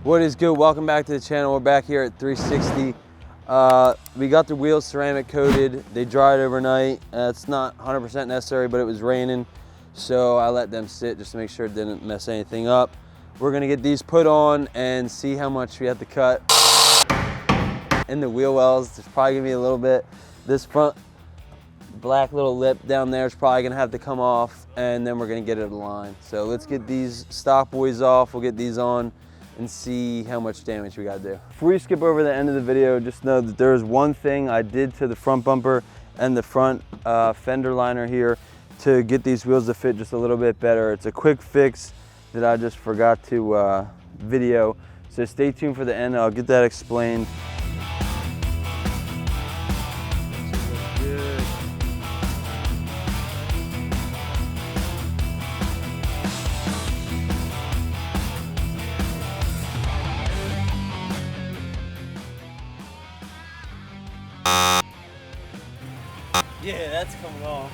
What is good? Welcome back to the channel. We're back here at 360. We got the wheels ceramic coated. They dried overnight. It's not 100% necessary, but it was raining, so I let them sit just to make sure it didn't mess anything up. We're gonna get these put on and see how much we have to cut in the wheel wells. There's probably gonna be a little bit. This front black little lip down there is probably gonna have to come off, and then we're gonna get it aligned. So let's get these stock boys off. We'll get these on and see how much damage we gotta do. Before you skip over the end of the video, just know that there is one thing I did to the front bumper and the front fender liner here to get these wheels to fit just a little bit better. It's a quick fix that I just forgot to video. So stay tuned for the end, I'll get that explained. Yeah, that's coming off.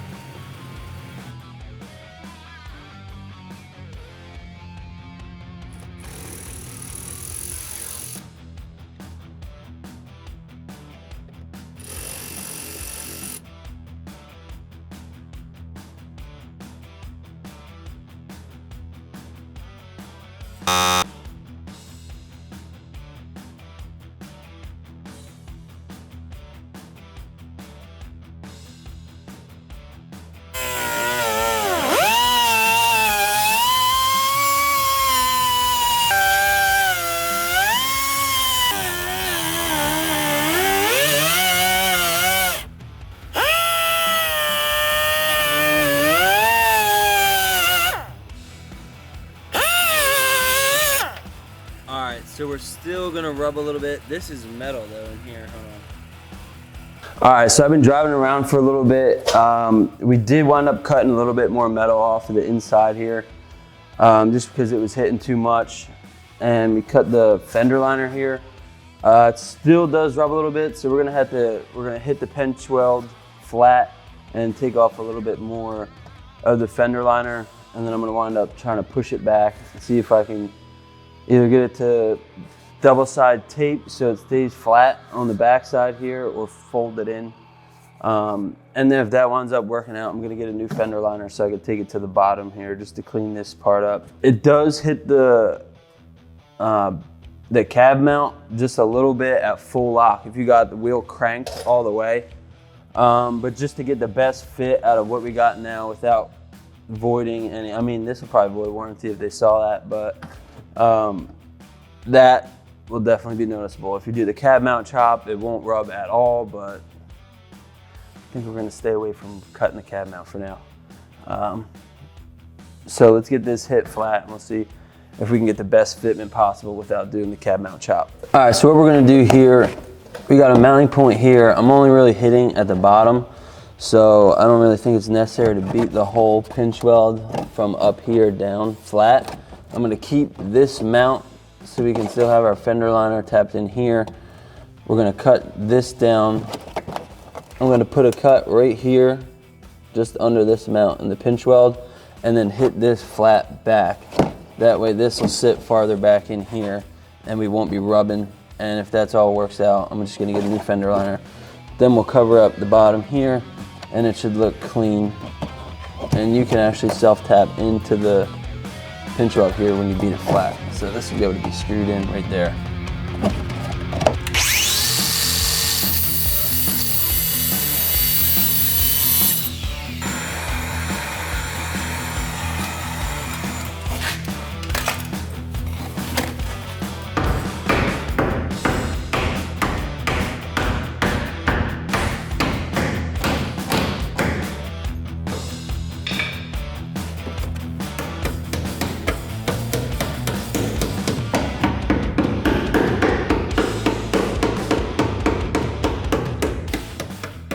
So we're still gonna rub a little bit. This is metal though in here, hold on. All right, so I've been driving around for a little bit. We did wind up cutting a little bit more metal off of the inside here, just because it was hitting too much. And we cut the fender liner here. It still does rub a little bit, so we're gonna hit the pinch weld flat and take off a little bit more of the fender liner. And then I'm gonna wind up trying to push it back and see if I can either get it to double side tape so it stays flat on the back side here, or fold it in. And then if that winds up working out, I'm gonna get a new fender liner so I can take it to the bottom here just to clean this part up. It does hit the cab mount just a little bit at full lock if you got the wheel cranked all the way. But just to get the best fit out of what we got now without voiding any, I mean, this will probably void warranty if they saw that, but that will definitely be noticeable. If you do the cab mount chop, it won't rub at all, but I think we're gonna stay away from cutting the cab mount for now. So let's get this hit flat and we'll see if we can get the best fitment possible without doing the cab mount chop. All right, so what we're gonna do here, we got a mounting point here. I'm only really hitting at the bottom, so I don't really think it's necessary to beat the whole pinch weld from up here down flat. I'm gonna keep this mount so we can still have our fender liner tapped in here. We're gonna cut this down. I'm gonna put a cut right here, just under this mount in the pinch weld, and then hit this flat back. That way this will sit farther back in here and we won't be rubbing. And if that's all works out, I'm just gonna get a new fender liner. Then we'll cover up the bottom here and it should look clean. And you can actually self-tap into the pinch weld here when you beat it flat. So this will be able to be screwed in right there.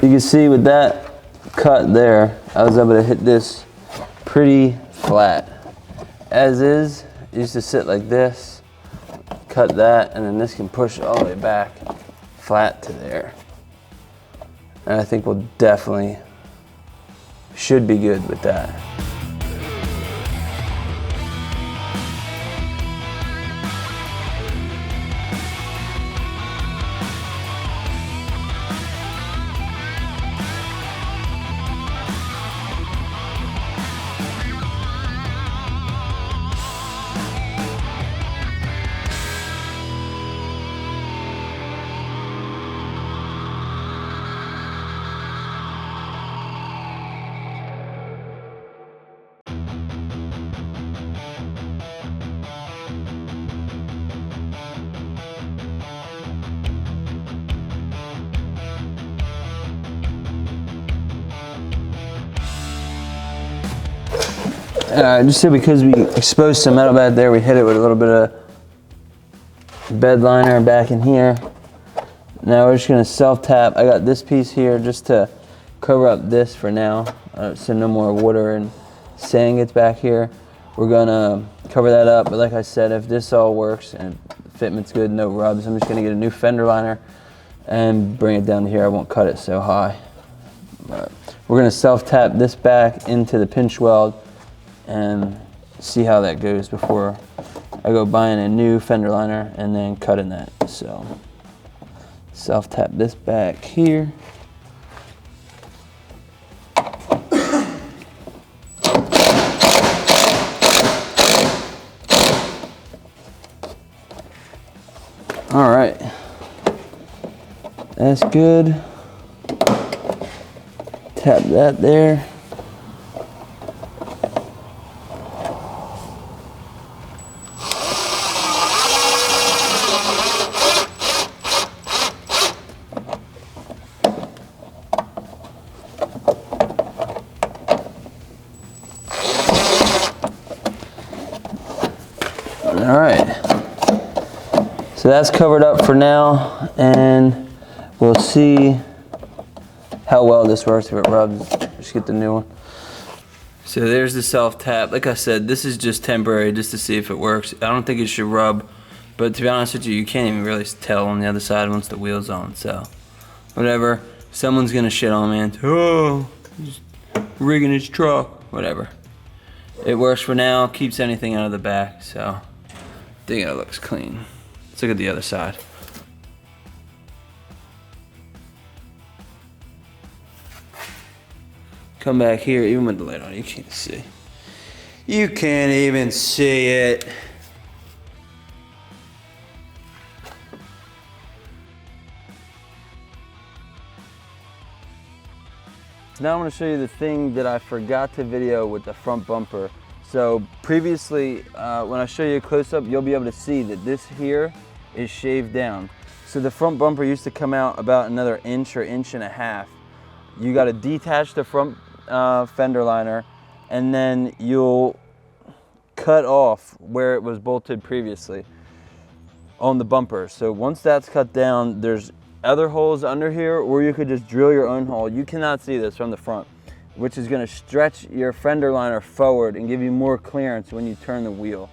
You can see with that cut there, I was able to hit this pretty flat. As is, it used to sit like this, cut that, and then this can push all the way back flat to there. And I think we'll definitely should be good with that. Just so because we exposed some metal back there, we hit it with a little bit of bed liner back in here. Now we're just gonna self-tap. I got this piece here just to cover up this for now, so no more water and sand gets back here. We're gonna cover that up, but like I said, if this all works and fitment's good, no rubs, I'm just gonna get a new fender liner and bring it down to here. I won't cut it so high. But we're gonna self-tap this back into the pinch weld and see how that goes before I go buying a new fender liner and then cutting that. So self-tap this back here. All right, that's good. Tap that there. All right. So that's covered up for now, and we'll see how well this works. If it rubs, just get the new one. So there's the self-tap. Like I said, this is just temporary, just to see if it works. I don't think it should rub, but to be honest with you, you can't even really tell on the other side once the wheel's on, so whatever. Someone's gonna shit on me and, oh, just rigging his truck, whatever. It works for now, keeps anything out of the back, so I think it looks clean. Let's look at the other side. Come back here, even with the light on, you can't see. You can't even see it. Now I'm going to show you the thing that I forgot to video with the front bumper. So previously, when I show you a close-up, you'll be able to see that this here is shaved down. So the front bumper used to come out about another inch or inch and a half. You got to detach the front fender liner, and then you'll cut off where it was bolted previously on the bumper. So once that's cut down, there's other holes under here, or you could just drill your own hole. You cannot see this from the front, which is going to stretch your fender liner forward and give you more clearance when you turn the wheel.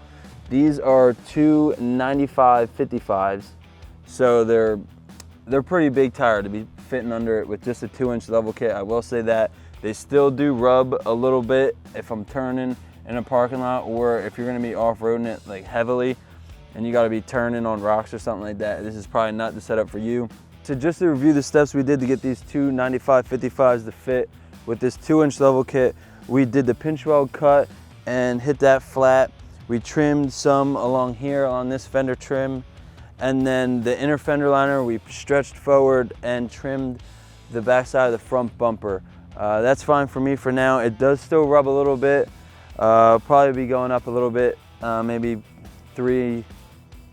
These are two 95/55s, so they're pretty big tire to be fitting under it with just a 2-inch level kit. I will say that they still do rub a little bit if I'm turning in a parking lot, or if you're going to be off-roading it like heavily and you got to be turning on rocks or something like that. This is probably not the setup for you. So just to review the steps we did to get these two 95/55s to fit with this 2-inch level kit, we did the pinch weld cut and hit that flat. We trimmed some along here on this fender trim, and then the inner fender liner we stretched forward and trimmed the backside of the front bumper. That's fine for me for now. It does still rub a little bit. Probably be going up a little bit, maybe 3.5,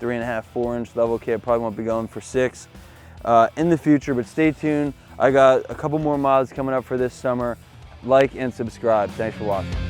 4-inch level kit. Probably won't be going for 6 in the future, but stay tuned. I got a couple more mods coming up for this summer. Like and subscribe. Thanks for watching.